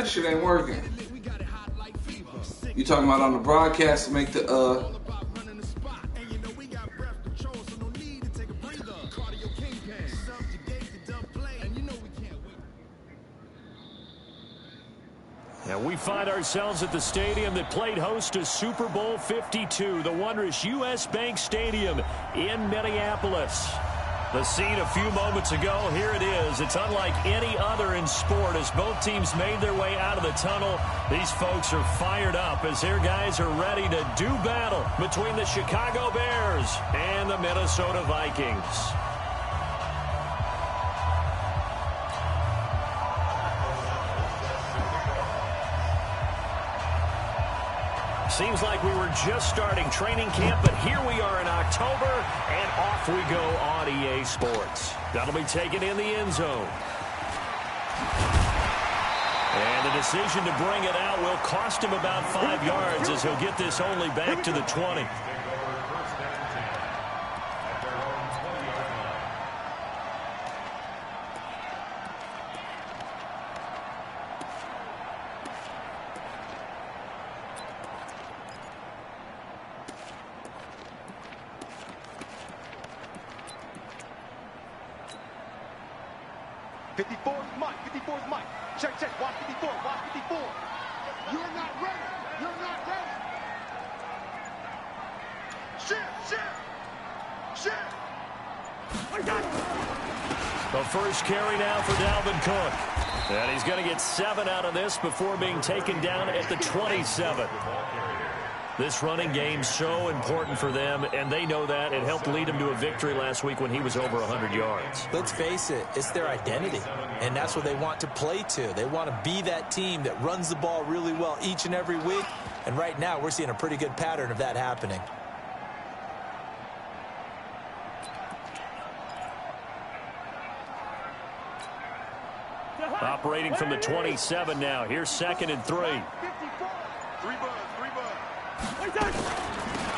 That shit ain't working. You talking about on the broadcast to make the And we find ourselves at the stadium that played host to Super Bowl 52, the wondrous U.S. Bank Stadium in Minneapolis. The scene a few moments ago, here it is. It's unlike any other in sport as both teams made their way out of the tunnel. These folks are fired up as their guys are ready to do battle between the Chicago Bears and the Minnesota Vikings. Seems like we were just starting training camp, but here we are in October, and off we go on EA Sports. That'll be taken in the end zone. And the decision to bring it out will cost him about 5 yards as he'll get this only back to the 20. Check. Watch 54. Watch 54. You're not ready. You're not ready. Shit. The first carry now for Dalvin Cook. And he's going to get 7 out of this before being taken down at the 27. This running game's so important for them, and they know that. It helped lead them to a victory last week when he was over 100 yards. Let's face it, it's their identity, and that's what they want to play to. They want to be that team that runs the ball really well each and every week, and right now we're seeing a pretty good pattern of that happening. Operating from the 27 now. Here's 2nd and 3.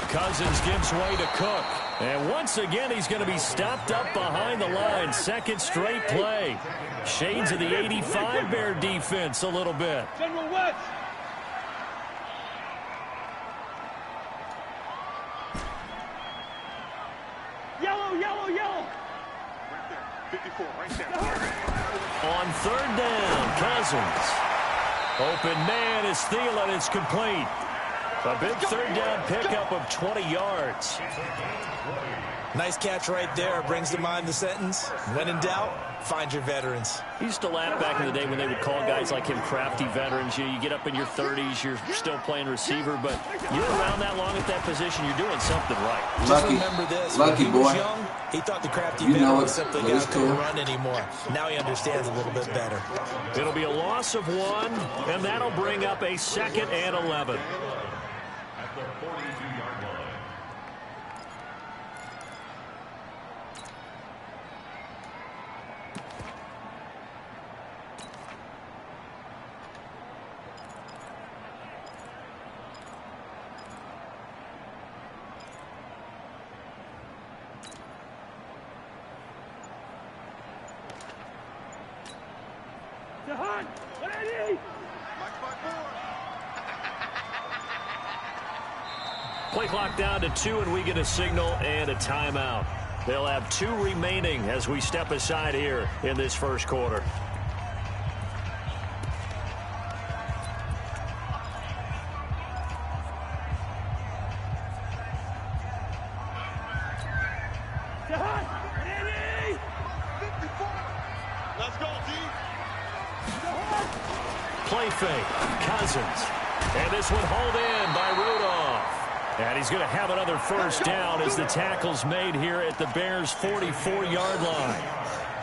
Cousins gives way to Cook. And once again, he's going to be stopped up behind the line. Second straight play. Shades of the 85 Bear defense a little bit. General West. Yellow. Right there. 54, right there. On 3rd down, Cousins. Open man is Thielen. It's complete. A big 3rd down pickup of 20 yards. Nice catch right there. Brings to mind the sentence, when in doubt, find your veterans. He used to laugh back in the day when they would call guys like him crafty veterans. You get up in your 30s, you're still playing receiver, but you're around that long at that position, you're doing something right. Just remember this. Lucky when he boy. was young, he thought the crafty veteran simply got to run anymore. Now he understands a little bit better. It'll be a loss of 1, and that'll bring up a 2nd and 11. At the 42-yard line. Play clock down to 2, and we get a signal and a timeout. They'll have 2 remaining as we step aside here in this first quarter. Let's go, D. Play fake. Cousins. And this one hauled in by Rudolph. And he's going to have another first down as the tackle's made here at the Bears' 44-yard line.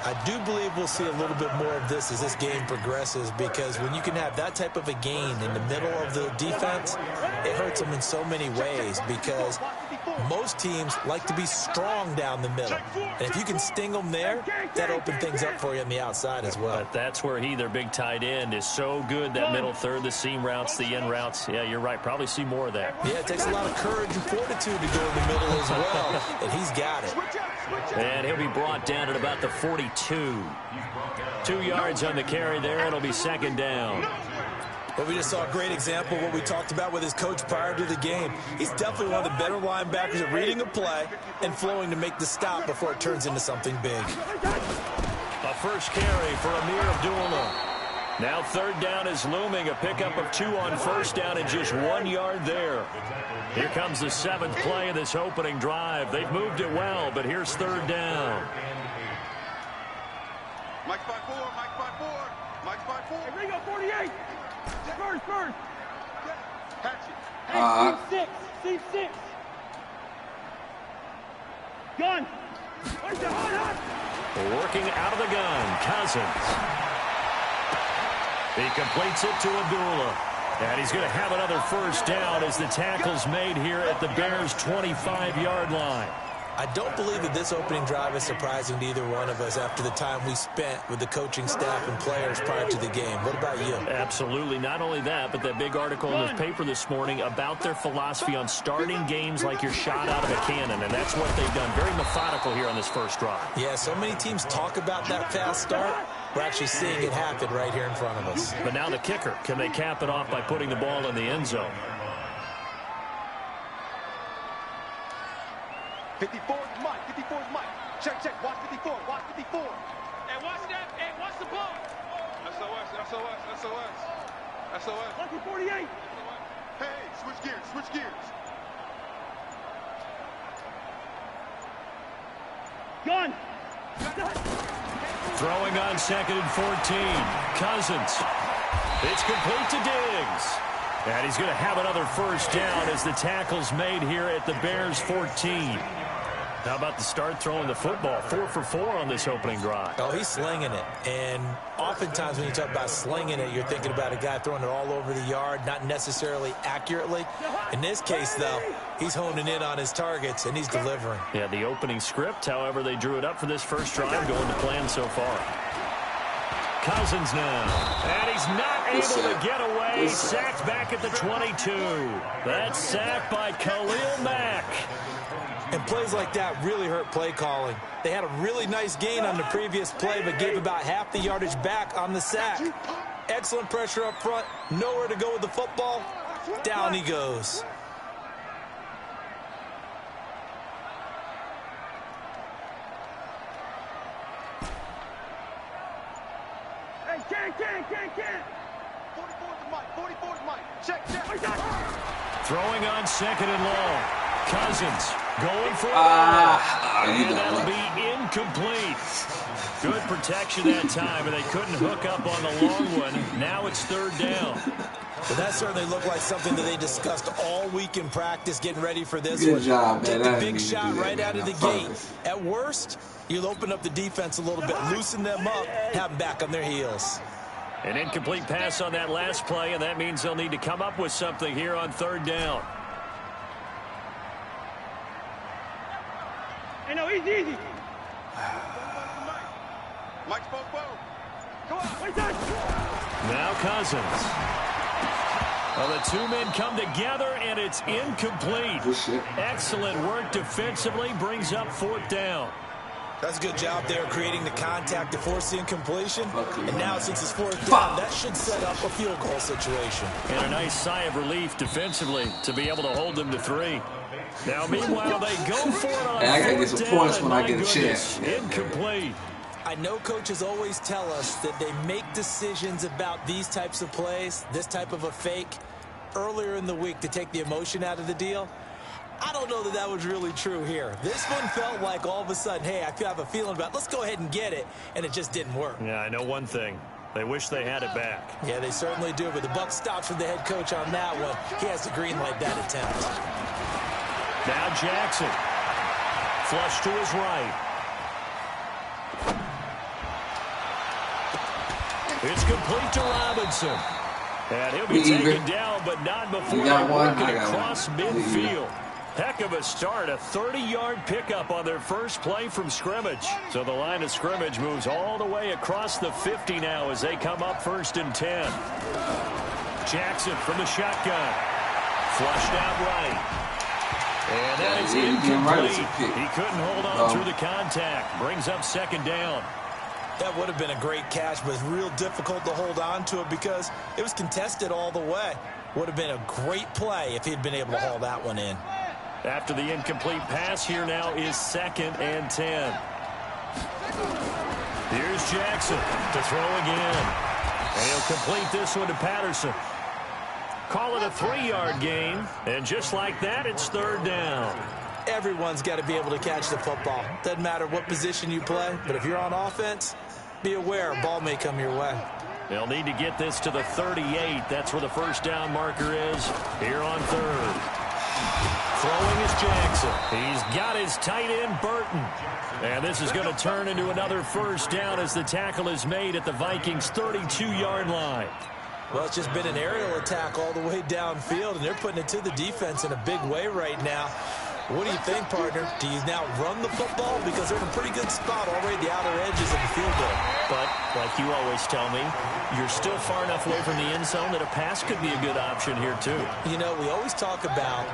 I do believe we'll see a little bit more of this as this game progresses, because when you can have that type of a gain in the middle of the defense, it hurts them in so many ways, because most teams like to be strong down the middle. And if you can sting them there, that opens things up for you on the outside as well. But that's where their big tight end, is so good, that middle third, the seam routes, the in routes. Yeah, you're right. Probably see more of that. Yeah, it takes a lot of courage and fortitude to go in the middle as well, and he's got it. And he'll be brought down at about the 42. 2 yards on the carry there. It'll be 2nd down. Well, we just saw a great example of what we talked about with his coach prior to the game. He's definitely one of the better linebackers at reading a play and flowing to make the stop before it turns into something big. A first carry for Amir Abdullah. Now third down is looming. A pickup of 2 on first down and just 1 yard there. Here comes the 7th play of this opening drive. They've moved it well, but here's third down. Mike 5-4, Mike 5-4, Mike 5-4. Hey, Ringo, 48. First. Hatchet. Hey, seat 6. Gun. Hot. Working out of the gun, Cousins. He completes it to Abdullah. And he's going to have another first down as the tackle's made here at the Bears' 25-yard line. I don't believe that this opening drive is surprising to either one of us after the time we spent with the coaching staff and players prior to the game. What about you? Absolutely. Not only that, but that big article in the paper this morning about their philosophy on starting games like you're shot out of a cannon, and that's what they've done. Very methodical here on this first drive. Yeah, so many teams talk about that fast start. We're actually seeing it happen right here in front of us. But now the kicker. Can they cap it off by putting the ball in the end zone? 54's Mike. 54's Mike. Check. Watch 54. Watch 54. Hey, watch that. Hey, watch the ball. SOS. Lucky 48. Hey, switch gears. Gun. Throwing on 2nd and 14. Cousins. It's complete to Diggs. And he's going to have another first down as the tackle's made here at the Bears' 14. How about the start throwing the football? 4 for 4 on this opening drive. Oh, he's slinging it. And oftentimes when you talk about slinging it, you're thinking about a guy throwing it all over the yard, not necessarily accurately. In this case, though, he's honing in on his targets, and he's delivering. Yeah, the opening script, however, they drew it up for this first drive, going to plan so far. Cousins now. And he's not able to get away. Sacked back at the 22. That's sacked by Khalil Mack. And plays like that really hurt play calling. They had a really nice gain on the previous play, but gave about half the yardage back on the sack. Excellent pressure up front. Nowhere to go with the football. Down he goes. Hey, can't. 44's Mike. Check. Throwing on 2nd and long. Cousins going for it. And that'll be incomplete. Good protection that time, and they couldn't hook up on the long one. Now it's third down. But that certainly looked like something that they discussed all week in practice, getting ready for this Good one. job, Get man. the big shot right out of the gate. At worst, you'll open up the defense a little bit, loosen them up, have them back on their heels. An incomplete pass on that last play, and that means they'll need to come up with something here on third down. Hey, no, easy. Mike's 4-4. Come on. Wait, touch. Now Cousins. Well, the two men come together, and it's incomplete. Excellent work defensively, brings up fourth down. That's a good job there creating the contact to force the incompletion. And now since it's fourth down, that should set up a field goal situation. And a nice sigh of relief defensively to be able to hold them to 3. Now, meanwhile, they go for it on I gotta get some points when I get a chance. Incomplete. I know coaches always tell us that they make decisions about these types of plays, this type of a fake, earlier in the week to take the emotion out of the deal. I don't know that that was really true here. This one felt like all of a sudden, hey, I have a feeling about it. Let's go ahead and get it, and it just didn't work. Yeah, I know one thing. They wish they had it back. Yeah, they certainly do, but the buck stops with the head coach on that one. He has to green light that attempt. Now Jackson. Flush to his right. It's complete to Robinson. And he'll be taken down, but not before working across midfield. Heck of a start, a 30-yard pickup on their first play from scrimmage. So the line of scrimmage moves all the way across the 50 now as they come up 1st and 10. Jackson from the shotgun. Flushed out right. And that is incomplete. He couldn't hold on through the contact. Brings up 2nd down. That would have been a great catch, but real difficult to hold on to it because it was contested all the way. Would have been a great play if he'd been able to haul that one in. After the incomplete pass, here now is 2nd and 10. Here's Jackson to throw again. And he'll complete this one to Patterson. Call it a 3-yard gain. And just like that, it's 3rd down. Everyone's got to be able to catch the football. Doesn't matter what position you play, but if you're on offense, be aware a ball may come your way. They'll need to get this to the 38. That's where the first down marker is here on 3rd. Throwing is Jackson. He's got his tight end, Burton. And this is going to turn into another first down as the tackle is made at the Vikings' 32-yard line. Well, it's just been an aerial attack all the way downfield, and they're putting it to the defense in a big way right now. What do you think, partner? Do you now run the football? Because they're in a pretty good spot already at the outer edges of the field goal. But, like you always tell me, you're still far enough away from the end zone that a pass could be a good option here, too. You know, we always talk about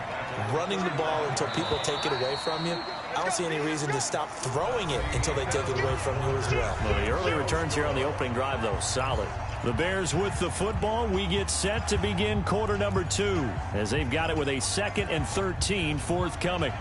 running the ball until people take it away from you. I don't see any reason to stop throwing it until they take it away from you as well. Well, the early returns here on the opening drive, though, solid. The Bears with the football. We get set to begin quarter number 2 as they've got it with a 2nd and 13 forthcoming.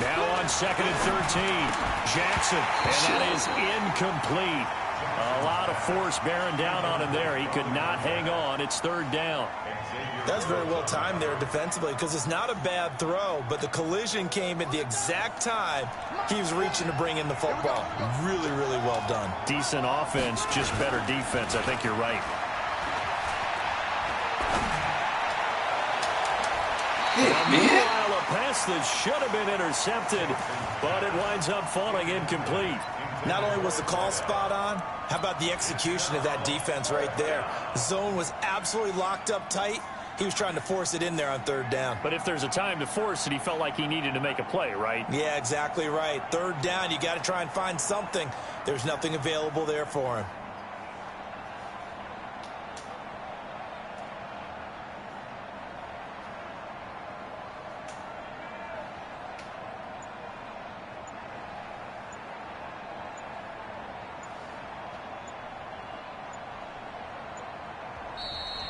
Now on 2nd and 13, Jackson, and that is incomplete. A lot of force bearing down on him there. He could not hang on. It's 3rd down. That's very well timed there defensively because it's not a bad throw, but the collision came at the exact time he was reaching to bring in the football. Really, really well done. Decent offense, just better defense. I think you're right. Meanwhile, a pass that should have been intercepted, but it winds up falling incomplete. Not only was the call spot on, how about the execution of that defense right there? The zone was absolutely locked up tight. He was trying to force it in there on 3rd down. But if there's a time to force it, he felt like he needed to make a play, right? Yeah, exactly right. 3rd down, you got to try and find something. There's nothing available there for him.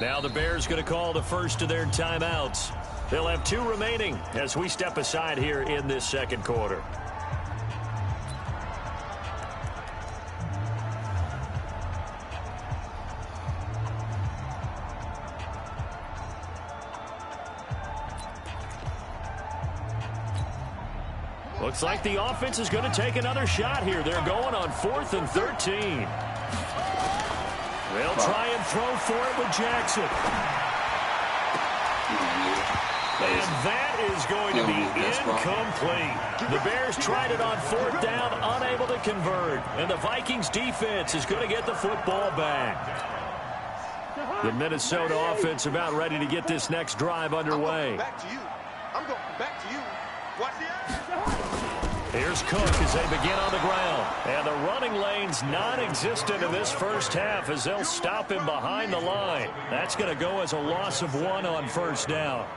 Now the Bears going to call the first of their timeouts. They'll have 2 remaining as we step aside here in this 2nd quarter. Looks like the offense is going to take another shot here. They're going on 4th and 13. They'll try and throw for it with Jackson. And that is going to be incomplete. The Bears tried it on 4th down, unable to convert. And the Vikings defense is going to get the football back. The Minnesota offense about ready to get this next drive underway. I'm going back to you. Watch the action. Here's Cook as they begin on the ground. And the running lane's non-existent in this first half as they'll stop him behind the line. That's going to go as a loss of 1 on 1st down.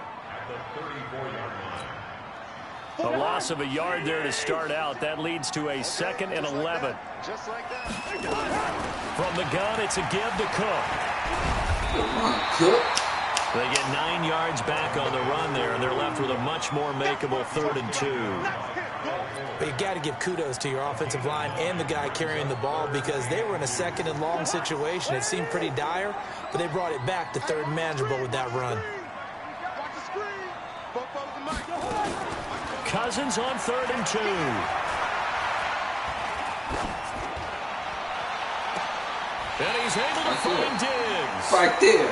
A loss of a yard there to start out. That leads to a 2nd and 11. Just like that. From the gun, it's a give to Cook. They get 9 yards back on the run there, and they're left with a much more makeable 3rd and 2. But you got to give kudos to your offensive line and the guy carrying the ball because they were in a 2nd and long situation. It seemed pretty dire, but they brought it back to 3rd and manageable with that run. Cousins on 3rd and 2. And he's able to find Diggs. Right there.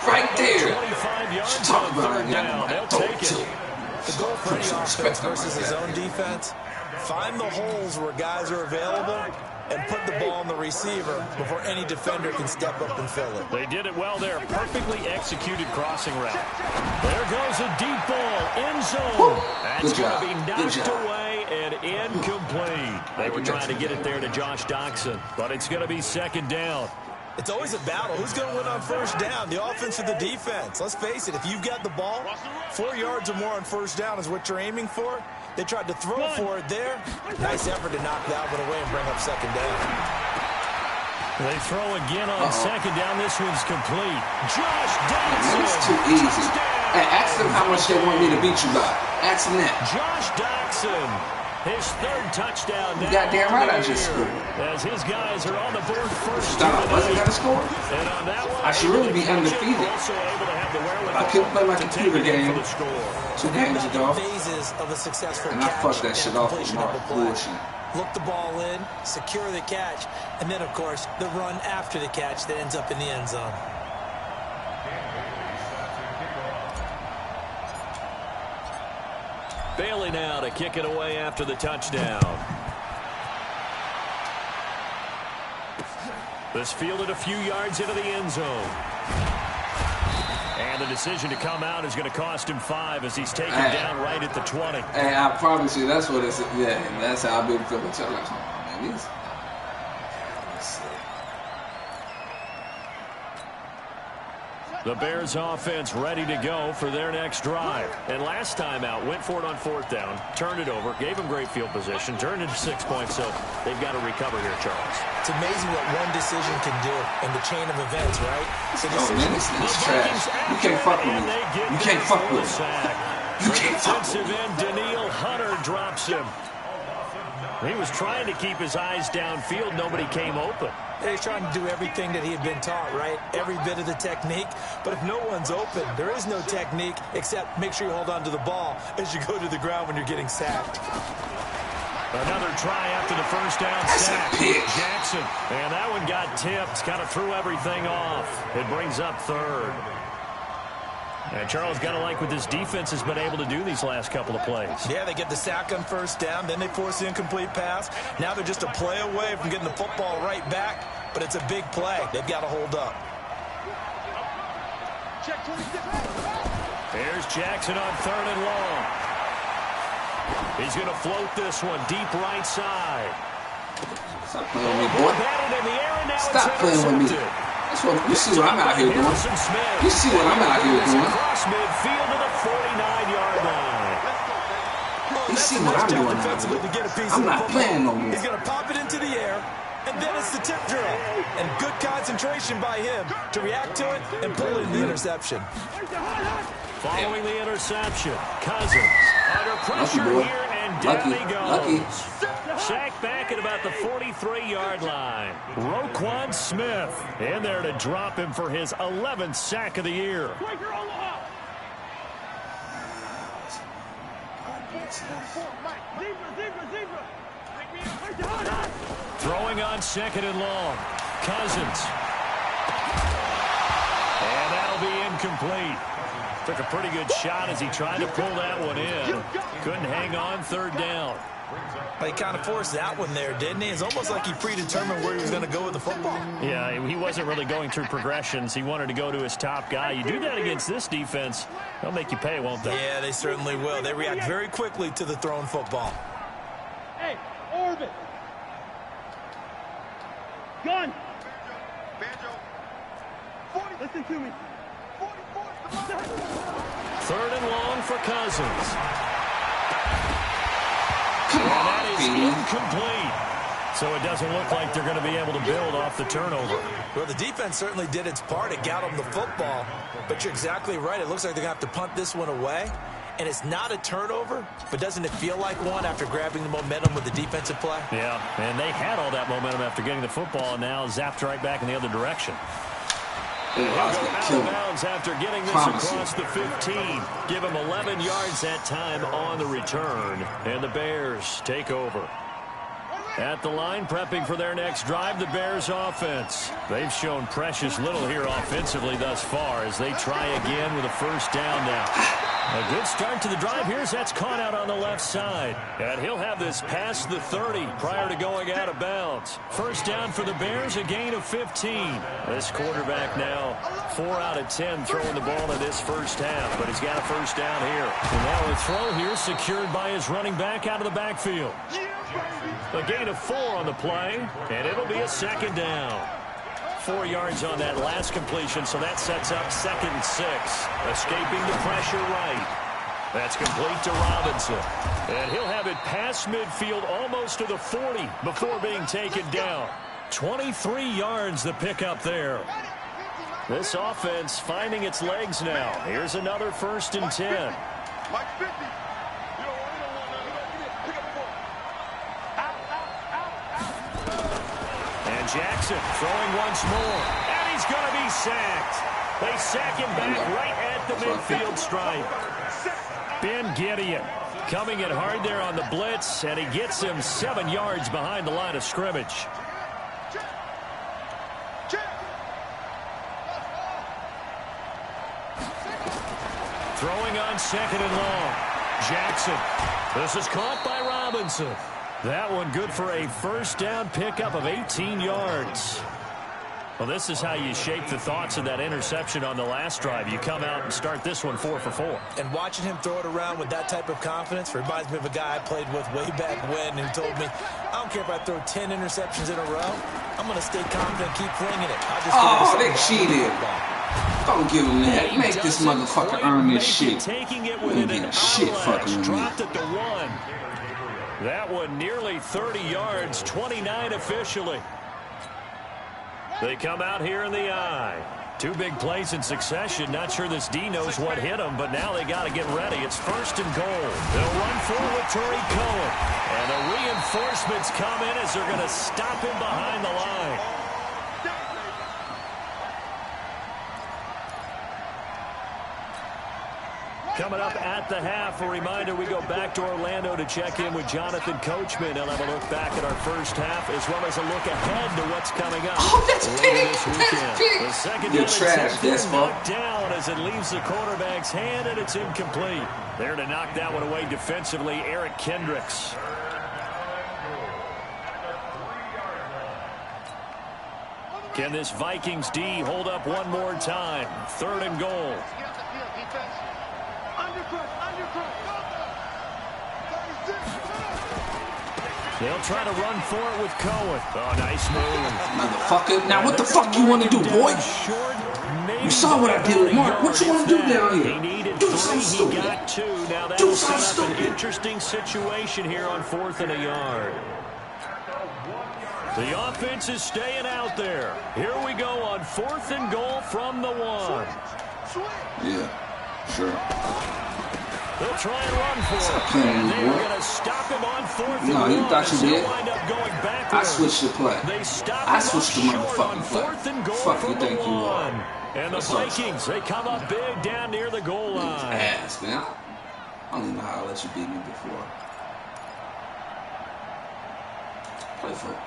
Right there. 25 yards on 3rd down. They'll take it. The goal for any offense versus his own defense, find the holes where guys are available and put the ball on the receiver before any defender can step up and fill it. They did it well there. Perfectly executed crossing route. There goes a deep ball. End zone. That's going to be knocked away, and incomplete. They were trying to get it there to Josh Doxson, but it's going to be second down. It's always a battle. Who's going to win on first down, the offense or the defense? Let's face it, if you've got the ball, 4 yards or more on first down is what you're aiming for. They tried to throw for it there. Nice effort to knock that one away and bring up second down. They throw again on second down. This one's complete. Josh Doxson. It's too easy. Hey, ask them how much they want me to beat you by. Ask them that. Josh Doxson, his third touchdown. You goddamn right I just scored. As his guys are on the board first. Stop. Wasn't that a score? And on that one, I should really be undefeated. I couldn't play my computer game 2 games ago. Phases of a successful And I catch fucked that shit and off with completion of Mark a play. bullshit. Look the ball in, secure the catch, and then, of course, the run after the catch that ends up in the end zone. Bailey now to kick it away after the touchdown. This fielded a few yards into the end zone. And the decision to come out is going to cost him 5 as he's taken down right at the 20. Hey, I promise you, that's what it's. Yeah, that's how I've been feeling. So like, oh, man, these. The Bears offense ready to go for their next drive. And last time out, went for it on 4th down, turned it over, gave them great field position, turned into 6 points, so they've got to recover here, Charles. It's amazing what one decision can do in the chain of events, right? Oh, man, this is trash. You can't fuck with me. You can't fuck with me. You can't fuck with me. Defensive end Daniil Hunter drops him. He was trying to keep his eyes downfield. Nobody came open. He's trying to do everything that he had been taught, right? Every bit of the technique. But if no one's open, there is no technique except make sure you hold on to the ball as you go to the ground when you're getting sacked. Another try after the first down sack. Jackson. And that one got tipped. Kind of threw everything off. It brings up 3rd. And Charles, got to like what this defense has been able to do these last couple of plays. Yeah, they get the sack on first down, then they force the incomplete pass. Now they're just a play away from getting the football right back, but it's a big play. They've got to hold up. Here's Jackson on 3rd and long. He's going to float this one deep right side. Stop playing with me, boy. Stop playing with me. You see what I'm out here doing. You see what I'm out here doing. Across midfield to the 49-yard line. You see what I'm doing out here. I'm not playing no more. He's going to pop it into the air, and then it's the tip drill. And good concentration by him to react to it and pull in the interception. Following the interception, Cousins under pressure here, and down he goes. Lucky. Sacked back at about the 43-yard line. Roquan Smith in there to drop him for his 11th sack of the year. Throwing on 2nd and long. Cousins. And that'll be incomplete. Took a pretty good shot as he tried to pull that one in. Couldn't hang on 3rd down. He kind of forced that one there, didn't he? It's almost like he predetermined where he was going to go with the football. Yeah, he wasn't really going through progressions. He wanted to go to his top guy. You do that against this defense, they'll make you pay, won't they? Yeah, they certainly will. They react very quickly to the thrown football. Hey, orbit. Gun. Listen to me. 3rd and long for Cousins. Come And on, that is baby. incomplete. So it doesn't look like they're going to be able to build off the turnover. Well, the defense certainly did its part. It got them the football. But you're exactly right. It looks like they're going to have to punt this one away. And it's not a turnover, but doesn't it feel like one after grabbing the momentum with the defensive play? Yeah, and they had all that momentum after getting the football, and now zapped right back in the other direction. I was Out gonna of kill him. bounds after getting this Promise across the 15. Give him 11 yards that time on the return. And the Bears take over. At the line, prepping for their next drive, the Bears offense. They've shown precious little here offensively thus far as they try again with a 1st down now. A good start to the drive. Here's that's caught out on the left side. And he'll have this past the 30 prior to going out of bounds. First down for the Bears, a gain of 15. This quarterback now 4 out of 10 throwing the ball in this first half, but he's got a first down here. And now a throw here secured by his running back out of the backfield. A gain of 4 on the play, and it'll be a second down. 4 yards on that last completion, so that sets up 2nd and 6. Escaping the pressure right. That's complete to Robinson. And he'll have it past midfield almost to the 40 before being taken down. 23 yards the pickup there. This offense finding its legs now. Here's another 1st and 10. Jackson throwing once more, and he's going to be sacked. They sack him back right at the midfield stripe. Ben Gideon coming in hard there on the blitz, and he gets him 7 yards behind the line of scrimmage. Throwing on 2nd and long. Jackson. This is caught by Robinson. That one good for a first down pickup of 18 yards. Well, this is how you shape the thoughts of that interception on the last drive. You come out and start this one 4 for 4. And watching him throw it around with that type of confidence reminds me of a guy I played with way back when who told me, I don't care if I throw 10 interceptions in a row. I'm going to stay confident, keep flinging it. They cheated. Don't give him that. Make this motherfucker earn this shit. Taking it within an shit fucking dropped at the 1. That one nearly 30 yards, 29 officially. They come out here in the eye. 2 big plays in succession. Not sure this D knows what hit him, but now they got to get ready. It's 1st and goal. They'll run forward Tariq Cohen. And the reinforcements come in as they're going to stop him behind the line. Coming up at the half, a reminder, we go back to Orlando to check in with Jonathan Coachman. He'll have a look back at our first half as well as a look ahead to what's coming up. Oh, that's big. This weekend. The second You're trash, that's knocked down as it leaves the quarterback's hand, and it's incomplete. There to knock that one away defensively, Eric Kendricks. Can this Vikings D hold up one more time? 3rd and goal. They'll try to run for it with Cohen. Oh, nice move. Motherfucker. Now what the fuck you want to do, boy? You saw what I did with Mark. What you want to do down here? Do something stupid. He got 2. Now that'll set up an interesting situation here on 4th and a yard. The offense is staying out there. Here we go on 4th and goal from the 1. Yeah, sure. They'll try and run for it. And they're going to stop him on 4th and 1. No, you thought you did. Wind up going backwards. I switched the play. They stop I switched the on motherfucking play. 4th and goal Fuck you from think the you 1. are? And the Vikings, they come up big down near the goal line. Ass, man. I don't even know how I let you beat me before. Play for it.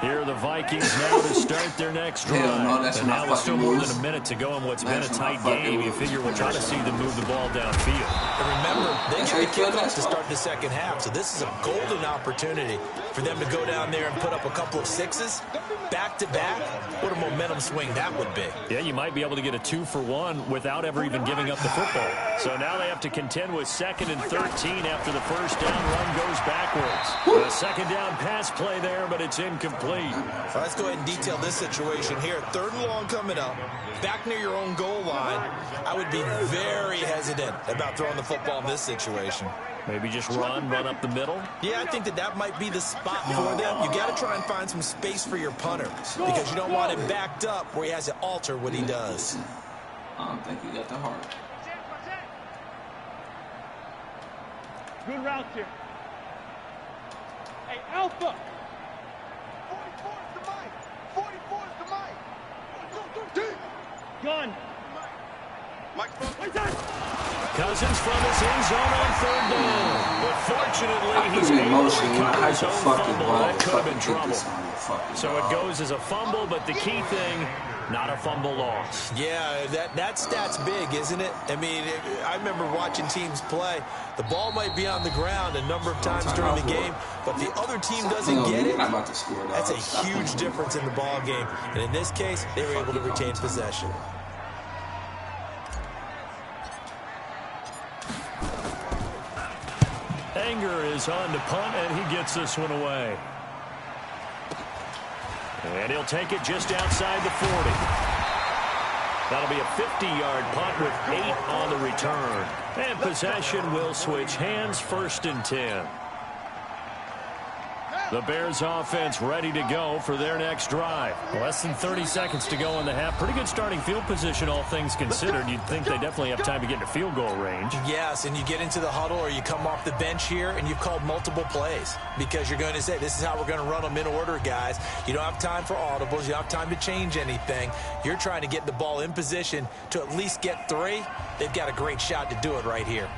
Here are the Vikings now to start their next drive. No, that's and now with still more than a minute to go in what's been a tight game, you figure we'll try to see them move the ball downfield. And remember, they get the kickoff to start the second half, so this is a golden opportunity for them to go down there and put up a couple of 6s back-to-back. What a momentum swing that would be. Yeah, you might be able to get a 2-for-1 without ever even giving up the football. So now they have to contend with 2nd and 13 after the first down run goes backwards. A second down pass play there, but it's incomplete. So let's go ahead and detail this situation here. 3rd and long coming up, back near your own goal line. I would be very hesitant about throwing the football in this situation. Maybe just run up the middle? Yeah, I think that might be the spot for them. You got to try and find some space for your punter because you don't want him backed up where he has to alter what he does. I don't think he got the heart. Good routes here. Hey, Alpha! 44 is the mic. Gun. Cousins distance from his end zone on third down. But fortunately, he's able to recover his own fumble. That could have been trouble. So it goes as a fumble, but the key thing, not a fumble loss. Yeah, that stat's big, isn't it? I mean, I remember watching teams play. The ball might be on the ground a number of times during the game, but the other team doesn't get it. That's a huge difference in the ball game. And in this case, they were able to retain possession. Anger is on to punt, and he gets this one away. And he'll take it just outside the 40. That'll be a 50-yard punt with 8 on the return. And possession will switch hands, 1st and 10. The Bears offense ready to go for their next drive. Less than 30 seconds to go in the half. Pretty good starting field position, all things considered. You'd think they definitely have time to get into field goal range. Yes, and you get into the huddle or you come off the bench here and you've called multiple plays because you're going to say, this is how we're going to run them in order, guys. You don't have time for audibles. You don't have time to change anything. You're trying to get the ball in position to at least get 3. They've got a great shot to do it right here.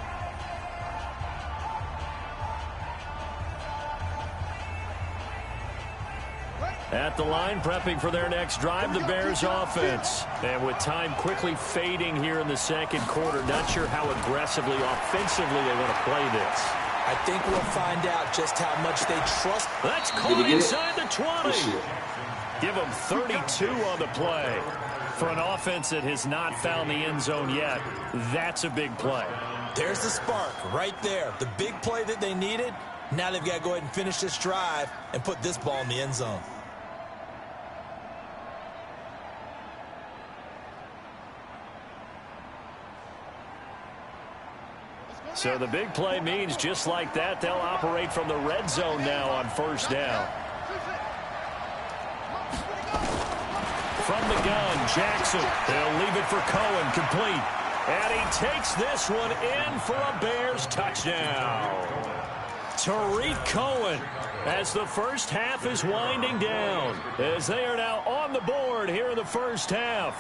At the line, prepping for their next drive, the Bears offense. And with time quickly fading here in the second quarter, not sure how aggressively, offensively they want to play this. I think we'll find out just how much they trust. That's caught inside the 20. Give them 32 on the play. For an offense that has not found the end zone yet, that's a big play. There's the spark right there. The big play that they needed. Now they've got to go ahead and finish this drive and put this ball in the end zone. So the big play means just like that, they'll operate from the red zone now on 1st down. From the gun, Jackson. He'll leave it for Cohen, complete. And he takes this one in for a Bears touchdown. Tariq Cohen, as the first half is winding down, as they are now on the board here in the first half.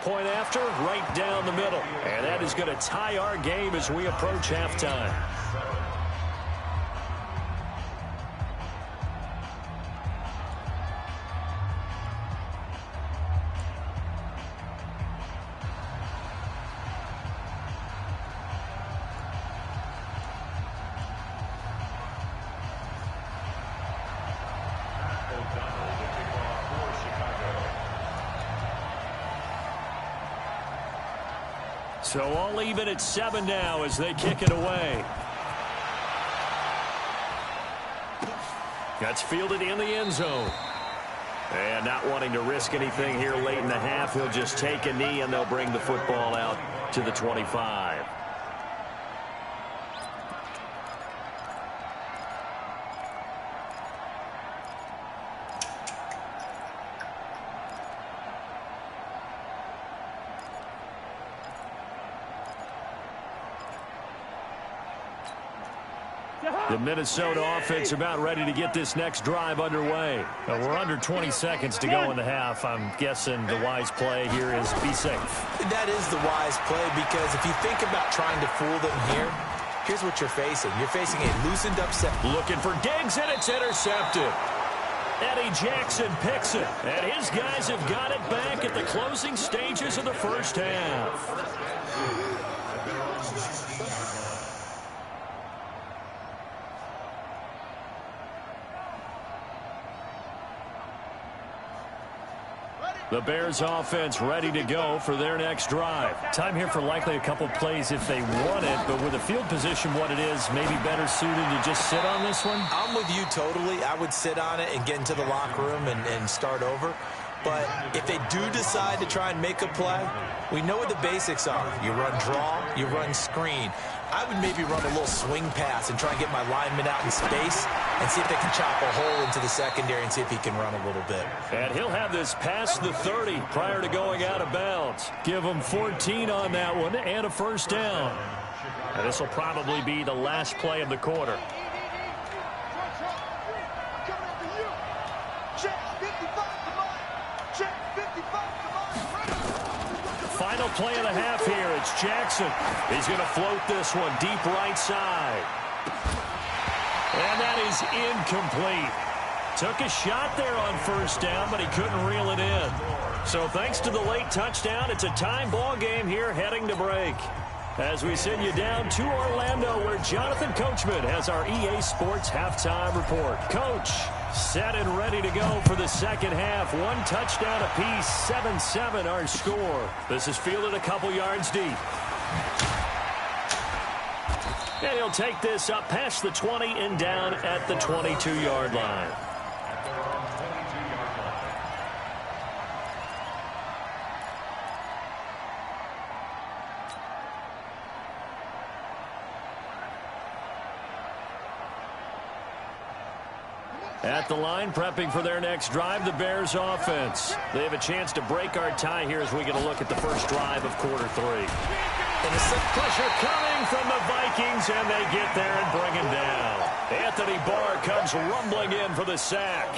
Point after, right down the middle. And that is going to tie our game as we approach halftime. So all even at 7 now as they kick it away. That's fielded in the end zone. And not wanting to risk anything here late in the half, he'll just take a knee and they'll bring the football out to the 25. The Minnesota offense about ready to get this next drive underway. We're under 20 seconds to go in the half. I'm guessing the wise play here is be safe. That is the wise play because if you think about trying to fool them here, here's what you're facing. You're facing a loosened up set. Looking for Diggs, and it's intercepted. Eddie Jackson picks it, and his guys have got it back at the closing stages of the first half. The Bears offense ready to go for their next drive. Time here for likely a couple plays if they want it, but with the field position what it is, maybe better suited to just sit on this one? I'm with you totally. I would sit on it and get into the locker room and start over. But if they do decide to try and make a play, we know what the basics are. You run draw, you run screen. I would maybe run a little swing pass and try and get my lineman out in space and see if they can chop a hole into the secondary and see if he can run a little bit. And he'll have this past the 30 prior to going out of bounds. Give him 14 on that one and a first down. And this will probably be the last play of the quarter. Final play of the half here. It's Jackson. He's going to float this one deep right side. And that is incomplete. Took a shot there on first down, but he couldn't reel it in. So thanks to the late touchdown, it's a tie ball game here heading to break. As we send you down to Orlando, where Jonathan Coachman has our EA Sports halftime report. Coach, set and ready to go for the second half. One touchdown apiece, 7-7 our score. This is fielded a couple yards deep. And he'll take this up past the 20 and down at the 22-yard line. At the line, prepping for their next drive, the Bears offense. They have a chance to break our tie here as we get a look at the first drive of quarter 3. And the pressure coming from the Vikings, and they get there and bring him down. Anthony Barr comes rumbling in for the sack.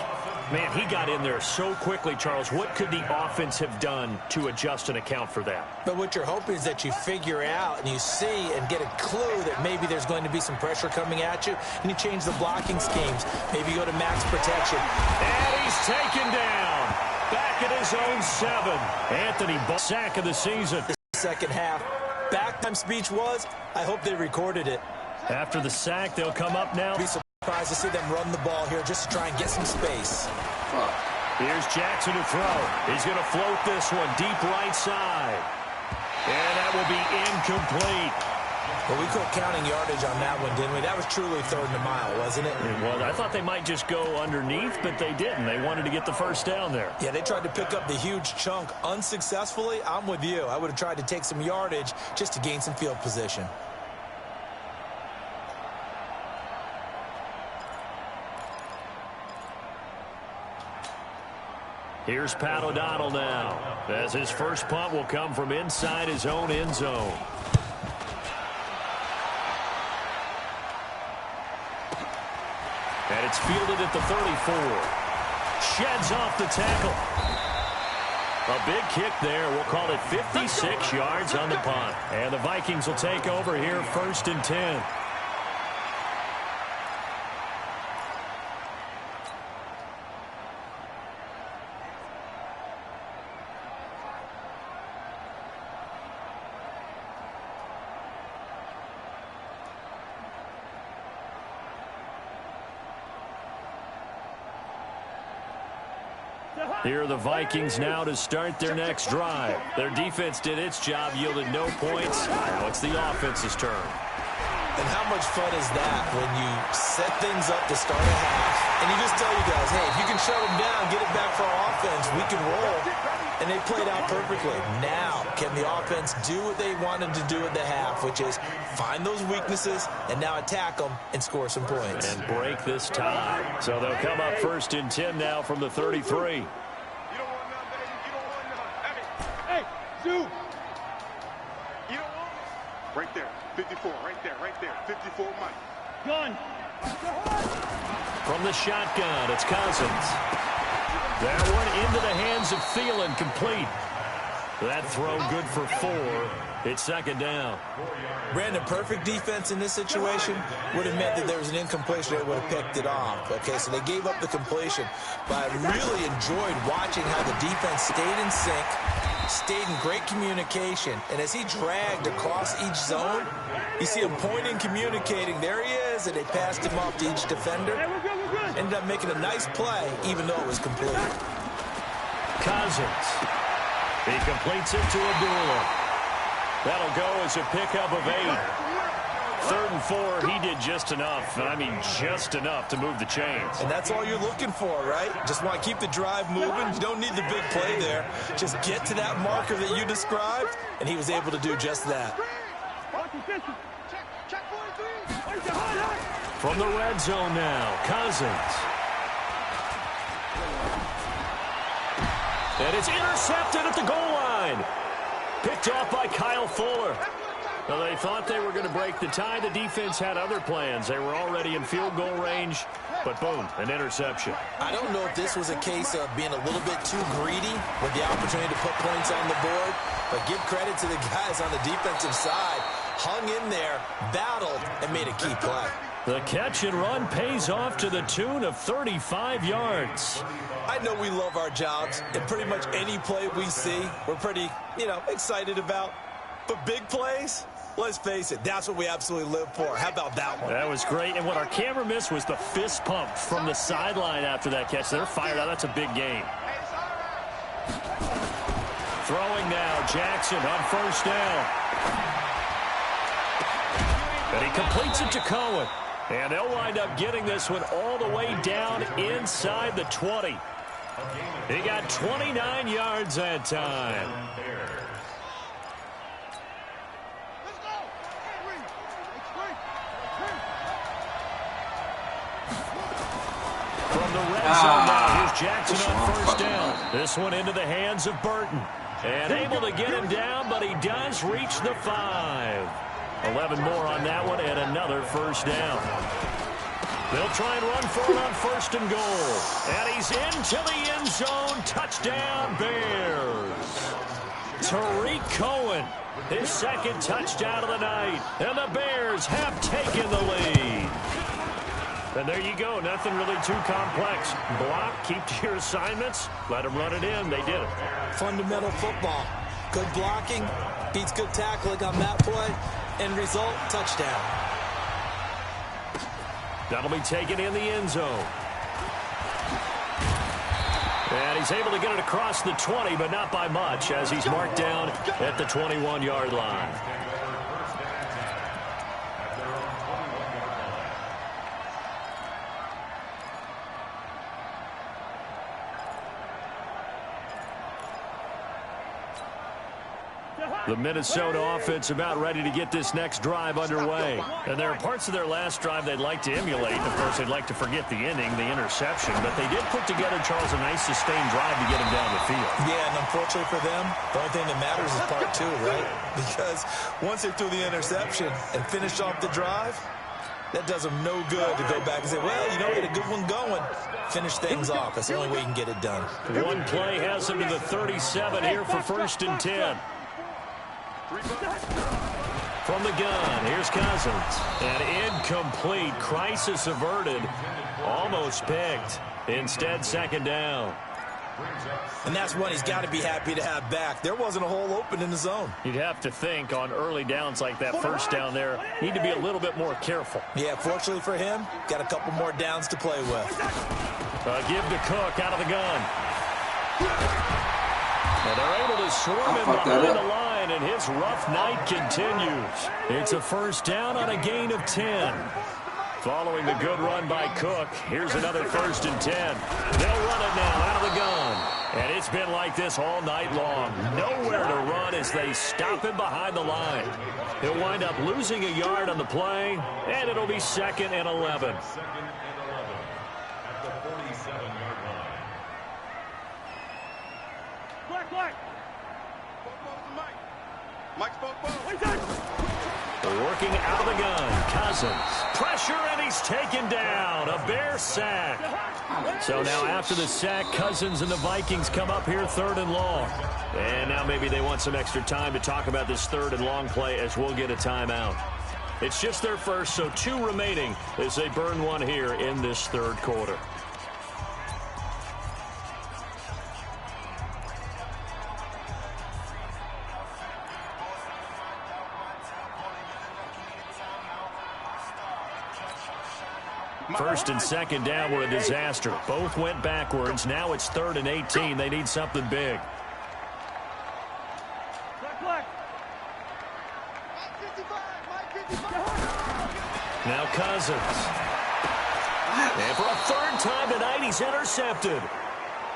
Man, he got in there so quickly, Charles. What could the offense have done to adjust and account for that? But what you're hoping is that you figure out and you see and get a clue that maybe there's going to be some pressure coming at you, and you change the blocking schemes. Maybe you go to max protection. And he's taken down. Back at his own 7. Anthony Barr, sack of the season. The second half. Back-time speech was, I hope they recorded it. After the sack, they'll come up now. Be surprised to see them run the ball here just to try and get some space. Here's Jackson to throw. He's going to float this one deep right side. And that will be incomplete. Well, we quit counting yardage on that one, didn't we? That was truly third and a mile, wasn't it? It was. I thought they might just go underneath, but they didn't. They wanted to get the first down there. Yeah, they tried to pick up the huge chunk unsuccessfully. I'm with you. I would have tried to take some yardage just to gain some field position. Here's Pat O'Donnell now, as his first punt will come from inside his own end zone. And it's fielded at the 34. Sheds off the tackle. A big kick there. We'll call it 56 yards on the punt. And the Vikings will take over here, 1st and 10. Here are the Vikings now to start their next drive. Their defense did its job, yielded no points. Now it's the offense's turn. And how much fun is that when you set things up to start a half, and you just tell you guys, hey, if you can shut them down, get it back for our offense, we can roll. And they played out perfectly. Now, can the offense do what they wanted to do at the half, which is find those weaknesses and now attack them and score some points. And break this tie. So they'll come up 1st and 10 now from the 33. Two. You don't want it. Right there. 54. Right there. 54, Mike. Gun. From the shotgun, it's Cousins. That one into the hands of Thielen, complete. That throw good for 4. It's 2nd down. Brandon, perfect defense in this situation would have meant that there was an incompletion. They would have picked it off. Okay, so they gave up the completion. But I really enjoyed watching how the defense stayed in sync, stayed in great communication. And as he dragged across each zone, you see him pointing, communicating. There he is, and they passed him off to each defender. Ended up making a nice play, even though it was complete. Cousins. He completes it to Abdullah. That'll go as a pickup of 8. 3rd and 4, he did just enough. I mean, just enough to move the chains. And that's all you're looking for, right? Just want to keep the drive moving. You don't need the big play there. Just get to that marker that you described, and he was able to do just that. From the red zone now, Cousins. And it's intercepted at the goal line. Picked off by Kyle Fuller. Well, they thought they were going to break the tie. The defense had other plans. They were already in field goal range. But boom, an interception. I don't know if this was a case of being a little bit too greedy with the opportunity to put points on the board, but give credit to the guys on the defensive side. Hung in there, battled, and made a key play. The catch and run pays off to the tune of 35 yards. I know we love our jobs, and pretty much any play we see, we're pretty, excited about. But big plays, let's face it, that's what we absolutely live for. How about that one? That was great, and what our camera missed was the fist pump from the sideline after that catch. They're fired out. That's a big game. Throwing now, Jackson on first down. And he completes it to Cohen. And they'll wind up getting this one all the way down inside the 20. He got 29 yards that time. From the red zone now, here's Jackson on first down. This one into the hands of Burton. And able to get him down, but he does reach the 5. 11 more on that one, and another first down. They'll try and run for it on first and goal. And he's into the end zone. Touchdown, Bears. Tariq Cohen, his second touchdown of the night. And the Bears have taken the lead. And there you go. Nothing really too complex. Block, keep to your assignments. Let them run it in. They did it. Fundamental football. Good blocking, beats good tackling on that play. End result, touchdown. That'll be taken in the end zone. And he's able to get it across the 20, but not by much, as he's marked down at the 21-yard line. The Minnesota offense about ready to get this next drive underway. And there are parts of their last drive they'd like to emulate. Of course, they'd like to forget the inning, the interception. But they did put together, Charles, a nice sustained drive to get him down the field. Yeah, and unfortunately for them, the only thing that matters is part 2, right? Because once they threw the interception and finished off the drive, that does them no good to go back and say, well, we had a good one going. Finish things off. That's the only way you can get it done. One play has them to the 37 here for first and 10. From the gun, here's Cousins. And incomplete. Crisis averted. Almost picked. Instead, second down. And that's one he's got to be happy to have back. There wasn't a hole open in the zone. You'd have to think on early downs like that first down there, need to be a little bit more careful. Yeah, fortunately for him, got a couple more downs to play with. Give to Cook out of the gun. And they're able to swarm him behind the line, and his rough night continues. It's a first down on a gain of 10. Following the good run by Cook, here's another first and 10. They'll run it now out of the gun. And it's been like this all night long. Nowhere to run as they stop him behind the line. He'll wind up losing a yard on the play, and it'll be 2nd and 11. Working out of the gun, Cousins. Pressure, and he's taken down. A Bear sack. So now after the sack, Cousins and the Vikings come up here 3rd and long. And now maybe they want some extra time to talk about this 3rd and long play, as we'll get a timeout. It's just their first, so 2 remaining as they burn one here in this 3rd quarter. First and second down were a disaster. Both went backwards. Now it's 3rd and 18. They need something big. Now Cousins. And for a 3rd time tonight, he's intercepted.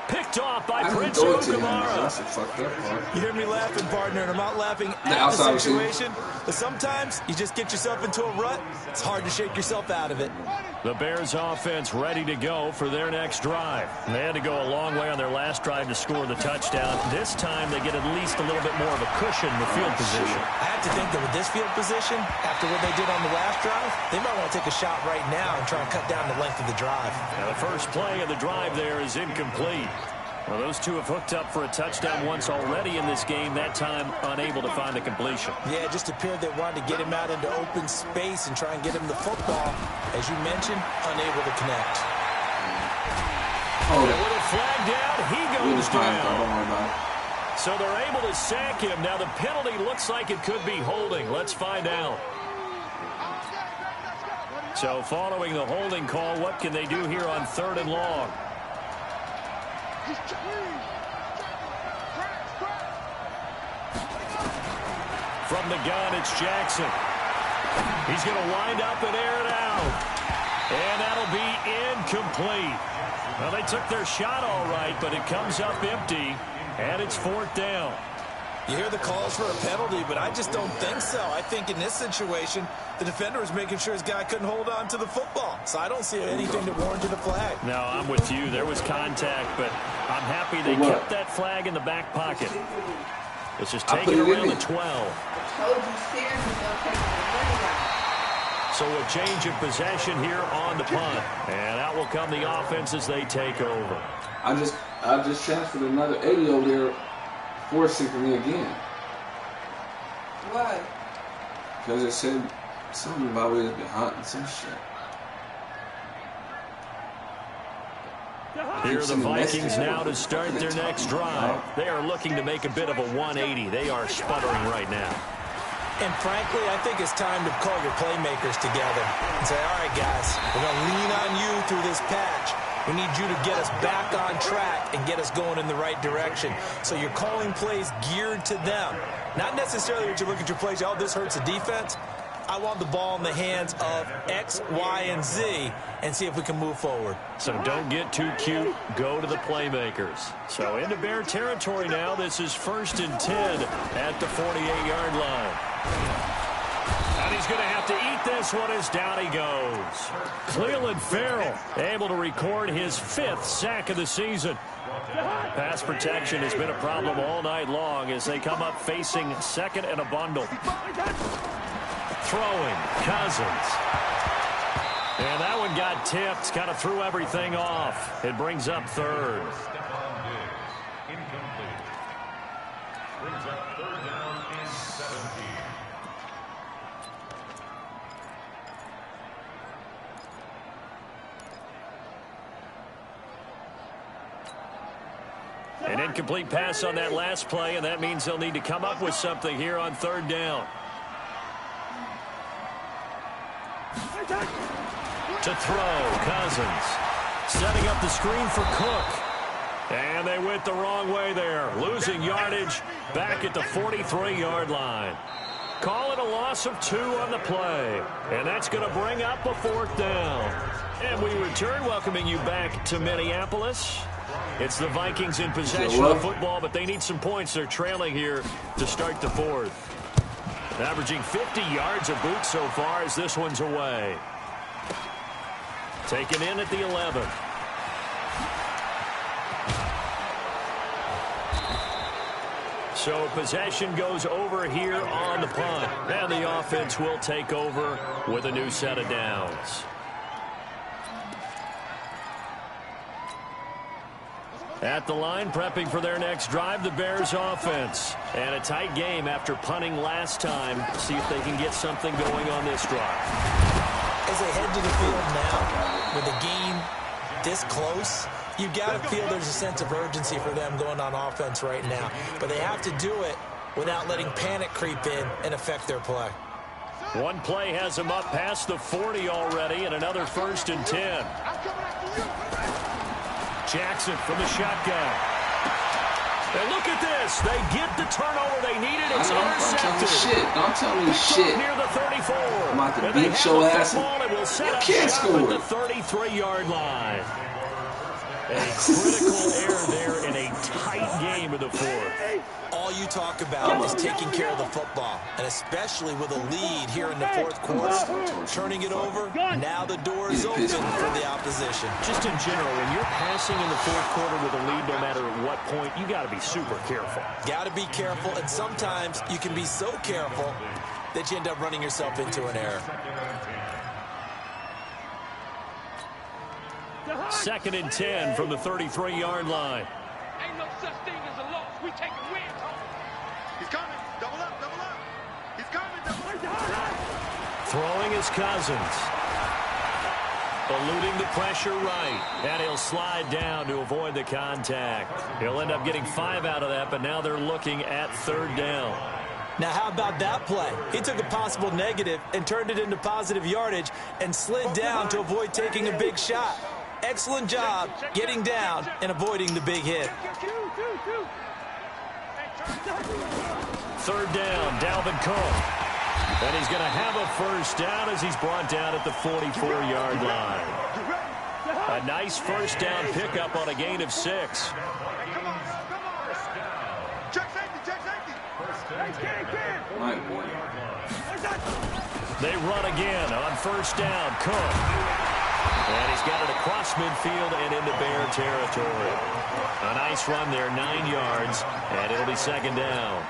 Picked off by I didn't Prince throw it to him. Okamara. That's a fucked up part. You hear me laughing, partner, and I'm not laughing The at outside the situation, but sometimes you just get yourself into a rut. It's hard to shake yourself out of it. The Bears offense ready to go for their next drive. They had to go a long way on their last drive to score the touchdown. This time they get at least a little bit more of a cushion with field position. I have to think that with this field position, after what they did on the last drive, they might want to take a shot right now and try and cut down the length of the drive. Now the first play of the drive there is incomplete. Well, those two have hooked up for a touchdown once already in this game, that time unable to find the completion. Yeah, it just appeared they wanted to get him out into open space and try and get him the football. As you mentioned, unable to connect. And with a flag down, he goes down. Don't worry about it. So they're able to sack him. Now the penalty looks like it could be holding. Let's find out. So following the holding call, what can they do here on 3rd and long? From the gun, it's Jackson. He's going to wind up and air it out. And that'll be incomplete. Well, they took their shot all right, but it comes up empty, and it's 4th down. You hear the calls for a penalty, but I just don't think so. I think in this situation, the defender was making sure his guy couldn't hold on to the football. So I don't see anything that warranted a flag. No, I'm with you. There was contact, but I'm happy they kept that flag in the back pocket. Let's just take it around the 12. So a change of possession here on the punt. And out will come the offense as they take over. I just transferred another 80 over there. Forcing for me again. Why? Because it said something about we was behind some shit. Here are the Vikings now to start their next drive. They are looking to make a bit of a 180. They are sputtering right now. And frankly, I think it's time to call your playmakers together and say, all right, guys, we're going to lean on you through this patch. We need you to get us back on track and get us going in the right direction. So you're calling plays geared to them. Not necessarily that you look at your plays, oh, this hurts the defense. I want the ball in the hands of X, Y, and Z and see if we can move forward. So don't get too cute. Go to the playmakers. So into Bear territory now. This is 1st and 10 at the 48-yard line. And he's going to have to eat this one as down he goes. Cleveland Farrell able to record his 5th sack of the season. Pass protection has been a problem all night long as they come up facing 2nd and a bundle. Throwing, Cousins. And that one got tipped, kind of threw everything off. It brings up 3rd. Incomplete. Brings up 3rd down and 17. An incomplete pass on that last play, and that means they'll need to come up with something here on 3rd down. To throw, Cousins. Setting up the screen for Cook. And they went the wrong way there. Losing yardage back at the 43-yard line. Call it a loss of 2 on the play. And that's going to bring up a 4th down. And we return, welcoming you back to Minneapolis. It's the Vikings in possession of football, but they need some points. They're trailing here to start the 4th. Averaging 50 yards a boot so far as this one's away. Taken in at the 11. So possession goes over here on the punt. And the offense will take over with a new set of downs. At the line, prepping for their next drive, the Bears offense. And a tight game after punting last time. See if they can get something going on this drive. As they head to the field now, with the game this close, you got to feel there's a sense of urgency for them going on offense right now. But they have to do it without letting panic creep in and affect their play. One play has them up past the 40 already, and another 1st and 10. Jackson from the shotgun. And look at this. They get the turnover they needed. It's intercepted. Don't tell me shit. Near the 34. I'm about to beat your ass. You can't score. at the 33-yard line. A critical error there in a tight game in the fourth. All you talk about is taking care of the football, and especially with a lead here in the fourth quarter, turning it over, now the door is open for the opposition. Just in general, when you're passing in the fourth quarter with a lead, no matter at what point, you got to be super careful. Got to be careful, and sometimes you can be so careful that you end up running yourself into an error. 2nd and 10 from the 33-yard line. Ain't no such thing as a loss. We take a win. He's coming. Double up, double up. He's coming, double up. Throwing his Cousins. Eluding the pressure right. And he'll slide down to avoid the contact. He'll end up getting 5 out of that, but now they're looking at 3rd down. Now, how about that play? He took a possible negative and turned it into positive yardage and slid down to avoid taking a big shot. Excellent job getting down and avoiding the big hit. 3rd down, Dalvin Cook. And he's going to have a 1st down as he's brought down at the 44-yard line. A nice 1st down pickup on a gain of 6. Come on. Check safety, check safety. They run again on 1st down, Cook. And he's got it across midfield and into Bear territory. A nice run there, 9 yards, and it'll be 2nd down.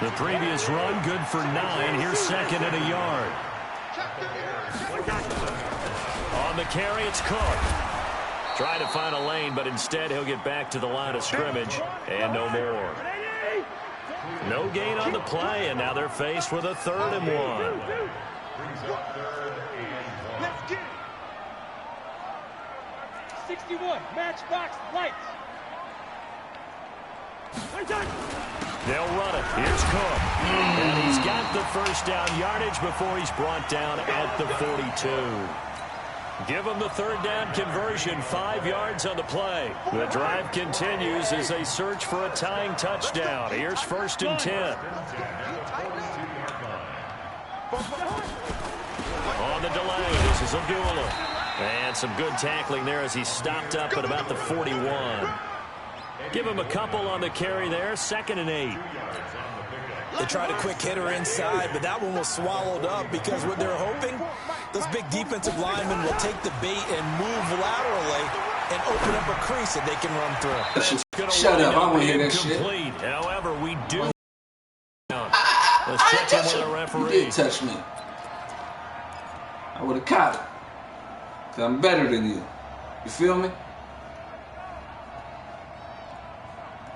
The previous run, good for 9. Here's 2nd and a yard. On the carry, it's Cook. Trying to find a lane, but instead he'll get back to the line of scrimmage, and no more. No gain on the play, and now they're faced with a 3rd and 1. Let's get it. 61, matchbox lights. They'll run it. Here's Cook. And he's got the 1st down yardage before he's brought down at the 42. Give them the 3rd down conversion, 5 yards on the play. The drive continues as they search for a tying touchdown. Here's 1st and 10. On the delay, this is Abdullah. And some good tackling there as he stopped up at about the 41. Give him a couple on the carry there, 2nd and 8. They tried a quick hitter inside, but that one was swallowed up because what they're hoping, those big defensive linemen will take the bait and move laterally and open up a crease that they can run through. Shut up, I want to hear that shit. However, we do. Let's check in with the referee. You did touch me. I would have caught it. Because I'm better than you. You feel me?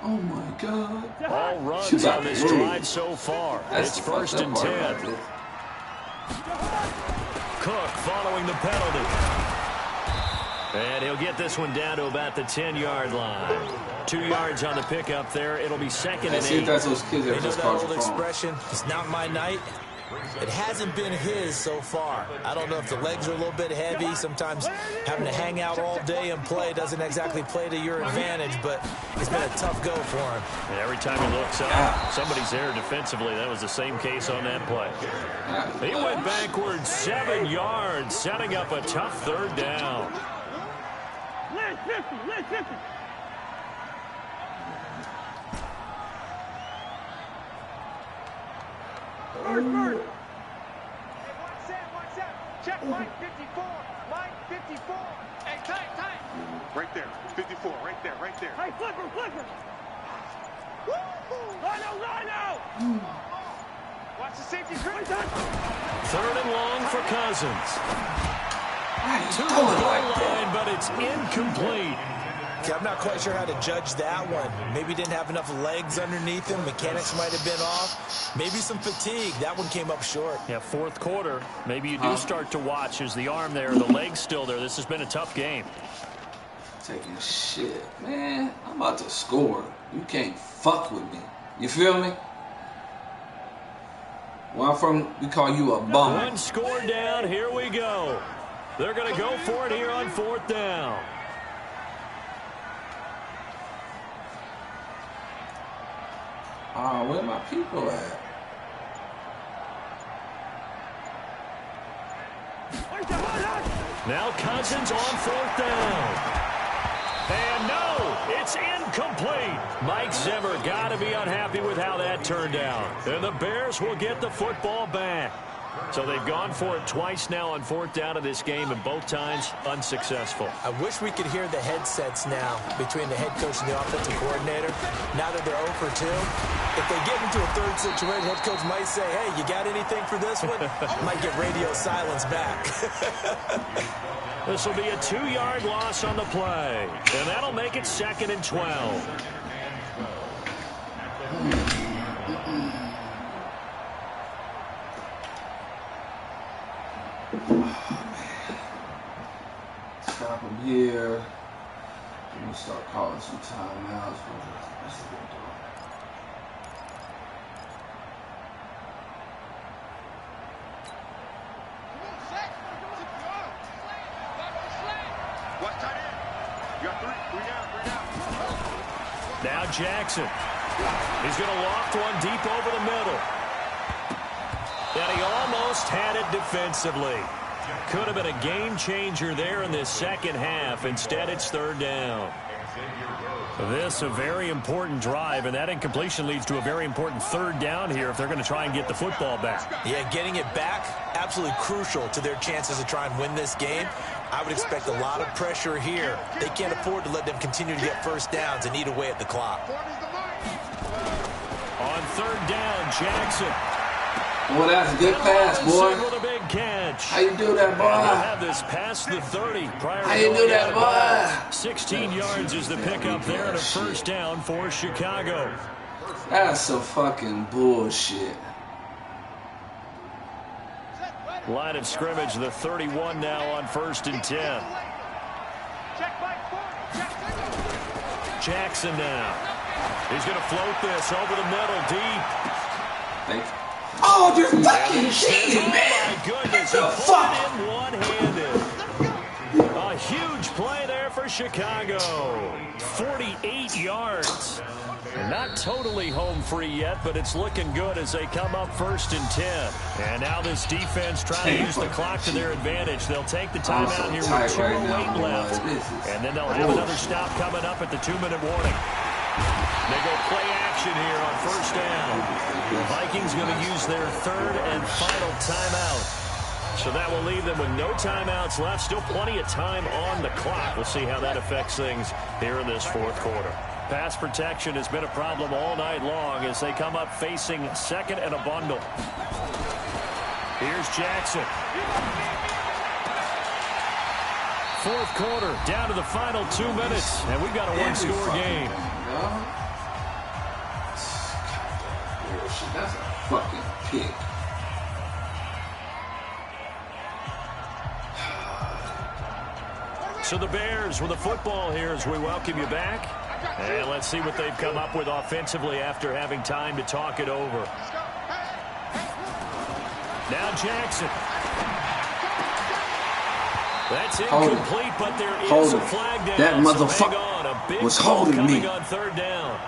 Oh my God. All runs on this drive so far. That's It's 1st and 10. Cook following the penalty. And he'll get this one down to about the 10-yard line. 2 yards on the pickup there. It'll be 2nd and 8. See if that's those kids that You know just that called old your phone. expression, it's not my night. It hasn't been his so far. I don't know if the legs are a little bit heavy. Sometimes having to hang out all day and play doesn't exactly play to your advantage, but it's been a tough go for him. And every time he looks up, somebody's there defensively. That was the same case on that play. He went backwards 7 yards, setting up a tough 3rd down. Let's 50. Bird. Watch that. Check line 54. Line 54. Hey, tight. Right there, 54, right there. Hey, flipper. Rhino. Watch the safety. 3rd and long for Cousins. To the Throwing goal like that. line, but it's incomplete. Okay, I'm not quite sure how to judge that one. Maybe didn't have enough legs underneath him. Mechanics might have been off. Maybe some fatigue. That one came up short. Yeah, 4th quarter. Maybe you do start to watch as the arm there, the leg's still there. This has been a tough game. Taking shit, man. I'm about to score. You can't fuck with me. You feel me? Where I'm from, we call you a bum. 1 score down. Here we go. They're going to go for it here on 4th down. Where my people at? Now Cousins on 4th down. It's incomplete. Mike Zimmer got to be unhappy with how that turned out. And the Bears will get the football back. So they've gone for it twice now on 4th down of this game, and both times unsuccessful. I wish we could hear the headsets now between the head coach and the offensive coordinator. Now that they're 0 for 2, if they get into a third situation, head coach might say, hey, you got anything for this one? Might get radio silence back. This will be a 2-yard loss on the play, and that'll make it 2nd and 12. Stop him here. Let me start calling some timeouts. That's a good dog. Watch tight end. You got 3 down. Now Jackson. He's going to loft one deep over the middle. And he almost had it defensively. Could have been a game changer there in this second half. Instead, it's 3rd down. This a very important drive, and that incompletion leads to a very important 3rd down here if they're going to try and get the football back. Yeah, getting it back, absolutely crucial to their chances to try and win this game. I would expect a lot of pressure here. They can't afford to let them continue to get 1st downs and eat away at the clock. On 3rd down, Jackson. Boy, that's a good pass, boy. With a big catch. How you do that, boy? And we'll have this past the 30. How you do that, boy? 16 yards is the pickup there and a 1st down for Chicago. That's some fucking bullshit. Line of scrimmage, the 31 now on 1st and 10. Jackson now. He's going to float this over the middle deep. Thank you. Oh, you're fucking cheating, man! Oh, my goodness. What the fuck? In one-handed. A huge play there for Chicago. 48 yards. Not totally home free yet, but it's looking good as they come up 1st and 10. And now this defense trying to use the clock to their advantage. They'll take the timeout here with 2:08 left. And then they'll have another stop coming up at the 2-minute warning. They go play action here on 1st down. The Vikings going to use their 3rd and final timeout. So that will leave them with no timeouts left. Still plenty of time on the clock. We'll see how that affects things here in this 4th quarter. Pass protection has been a problem all night long as they come up facing 2nd and a bundle. Here's Jackson. 4th quarter, down to the final 2 minutes, and we've got a 1-score game. That's a fucking pick. So the Bears with the football here as we welcome you back. And let's see what they've come up with offensively after having time to talk it over. Now Jackson. That's incomplete, but there is a flag down. That motherfucker was holding me. On 3rd down.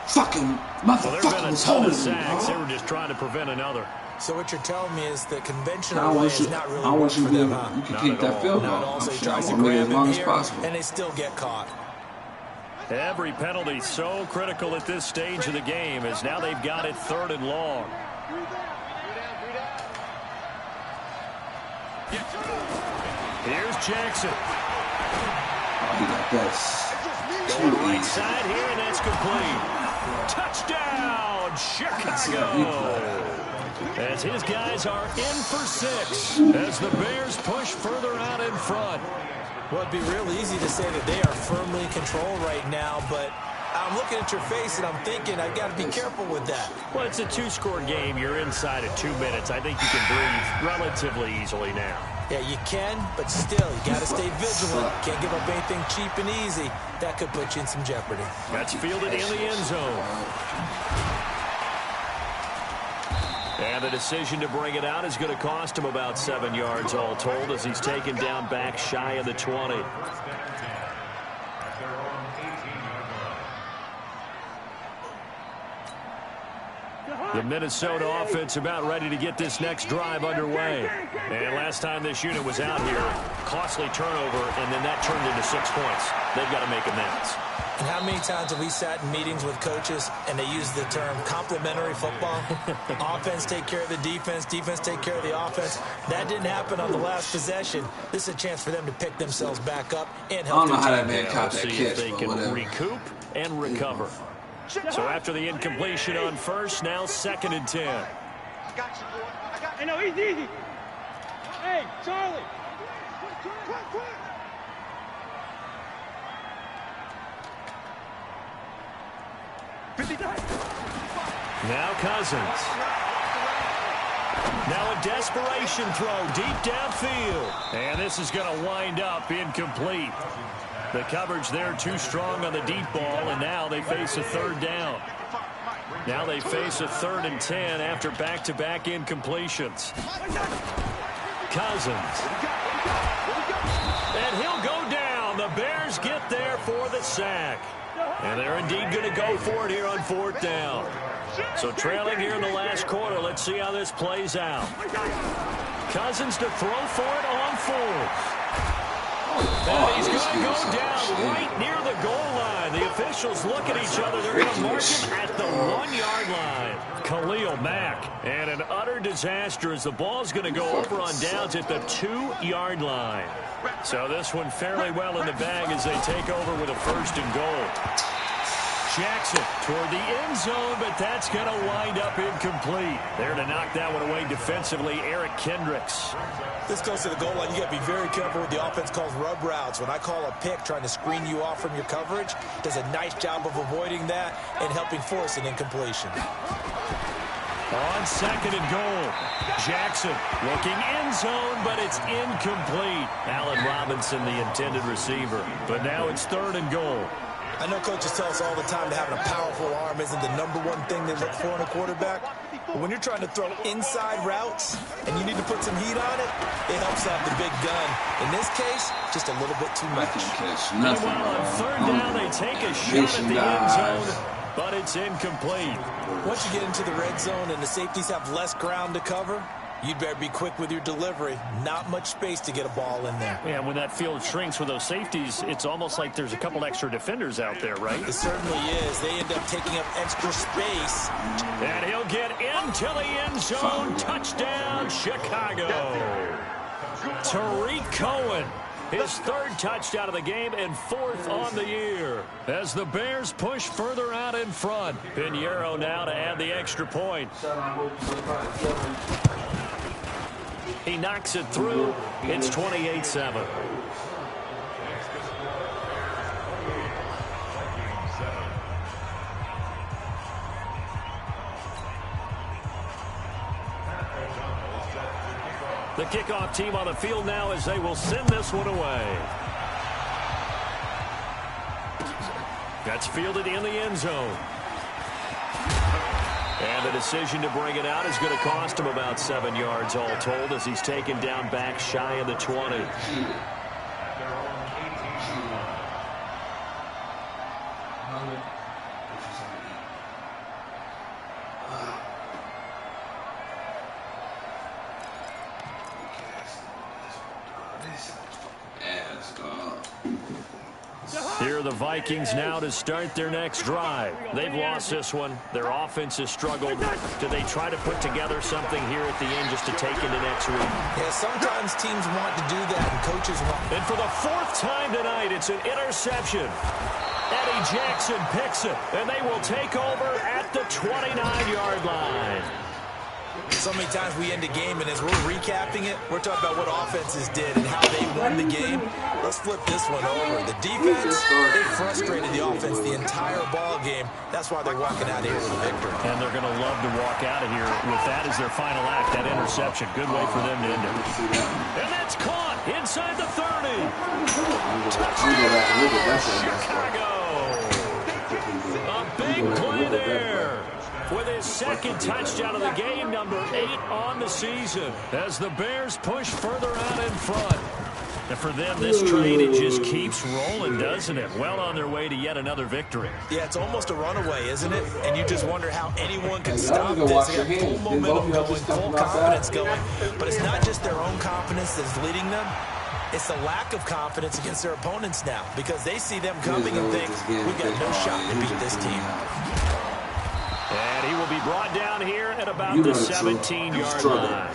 Fucking motherfucker was holding me. They were just trying to prevent another. So what you're telling me is the conventional way is not really working for them, huh? You can keep that field goal. Also, he I'm tries to sure grab as long him as here, possible. and they still get caught. Every penalty so critical at this stage of the game as now they've got it 3rd and long. Here's Jackson. He got that. Going right side here, and that's complete. Touchdown, Chicago. As his guys are in for 6 as the Bears push further out in front. Well, it'd be real easy to say that they are firmly in control right now, but I'm looking at your face and I'm thinking I've got to be careful with that. Well, it's a 2-score game. You're inside of 2 minutes. I think you can breathe relatively easily now. Yeah, you can, but still, you got to stay vigilant. Can't give up anything cheap and easy. That could put you in some jeopardy. That's fielded in the end zone. And the decision to bring it out is going to cost him about 7 yards all told as he's taken down back shy of the 20. The Minnesota offense about ready to get this next drive underway. And last time this unit was out here, costly turnover, and then that turned into 6 points. they've got to make amends. And how many times have we sat in meetings with coaches and they use the term complementary football? Offense take care of the defense, defense take care of the offense. That didn't happen on the last possession. This is a chance for them to pick themselves back up and help. I don't know how that man caught that See catch, if they but can whatever. recoup and recover. So after the incompletion on first, now 2nd and 10. I got you, boy. I got you. Hey, no, easy. Hey, Charlie. Quick. Now Cousins. Now a desperation throw deep downfield. And this is going to wind up incomplete. The coverage there too strong on the deep ball, and now they face a 3rd down. Now they face a 3rd and 10 after back-to-back incompletions. Cousins. And he'll go down. The Bears get there for the sack. And they're indeed going to go for it here on 4th down. So trailing here in the last quarter, let's see how this plays out. Cousins to throw for it on 4th. And he's going to go down right near the goal line. The officials look at each other. They're going to mark him at the 1-yard line. Khalil Mack. And an utter disaster as the ball's going to go over on downs at the 2-yard line. So this one fairly well in the bag as they take over with a 1st and goal. Jackson toward the end zone, but that's going to wind up incomplete. There to knock that one away defensively, Eric Kendricks. This goes to the goal line. You got to be very careful with the offense calls rub routes. When I call a pick trying to screen you off from your coverage, does a nice job of avoiding that and helping force an incompletion. On 2nd and goal, Jackson looking end zone, but it's incomplete. Allen Robinson, the intended receiver. But now it's 3rd and goal. I know coaches tell us all the time that having a powerful arm isn't the #1 thing they look for in a quarterback. But when you're trying to throw inside routes and you need to put some heat on it, it helps out the big gun. In this case, just a little bit too much. Meanwhile, on 3rd down, they take a shot at the end zone, but it's incomplete. Once you get into the red zone and the safeties have less ground to cover, you'd better be quick with your delivery. Not much space to get a ball in there. Yeah, when that field shrinks with those safeties, it's almost like there's a couple extra defenders out there, right? It certainly is. They end up taking up extra space. And he'll get into the end zone. Touchdown, Chicago. Tariq Cohen, his 3rd touchdown of the game and 4th on the year. As the Bears push further out in front. Pinheiro now to add the extra point. He knocks it through. It's 28-7. The kickoff team on the field now as they will send this one away. That's fielded in the end zone. And the decision to bring it out is going to cost him about 7 yards all told as he's taken down back shy of the 20. Here are the Vikings now to start their next drive. They've lost this one. Their offense has struggled. Do they try to put together something here at the end just to take into next week? Yeah, sometimes teams want to do that and coaches want. And for the 4th time tonight, it's an interception. Eddie Jackson picks it, and they will take over at the 29-yard line. So many times we end a game, and as we're recapping it, we're talking about what offenses did and how they won the game. Let's flip this one over. The defense, they frustrated the offense the entire ball game. That's why they're walking out of here with a victory. And they're going to love to walk out of here with that as their final act, that interception. Good way for them to end it. And that's caught inside the 30. Touchdown, Chicago. A big play there. With his 2nd touchdown of the game, number 8 on the season, as the Bears push further out in front. And for them, this train, it just keeps rolling, doesn't it? Well on their way to yet another victory. Yeah, it's almost a runaway, isn't it? And you just wonder how anyone can stop this. They got full momentum going, full confidence going. But it's not just their own confidence that's leading them. It's the lack of confidence against their opponents now because they see them coming and think, we've got no shot to beat this team. And he will be brought down here at about the 17-yard line.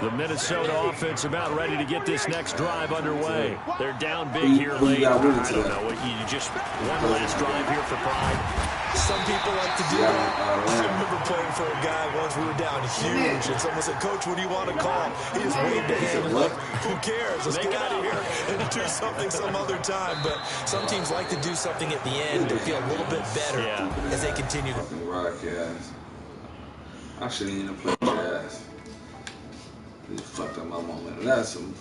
The Minnesota offense about ready to get this next drive underway. They're down big here late. I don't know. You just one last drive here for pride. Some people like to do that. I remember playing for a guy once. We were down huge, and someone said, "Coach, what do you want to call?" He just waved a hand and like, "Who cares? Let's get out of here and do something some other time." But some teams like to do something at the end to feel a little bit better as they continue. Broadcast. I shouldn't even play jazz. He fucked up my moment. That's some.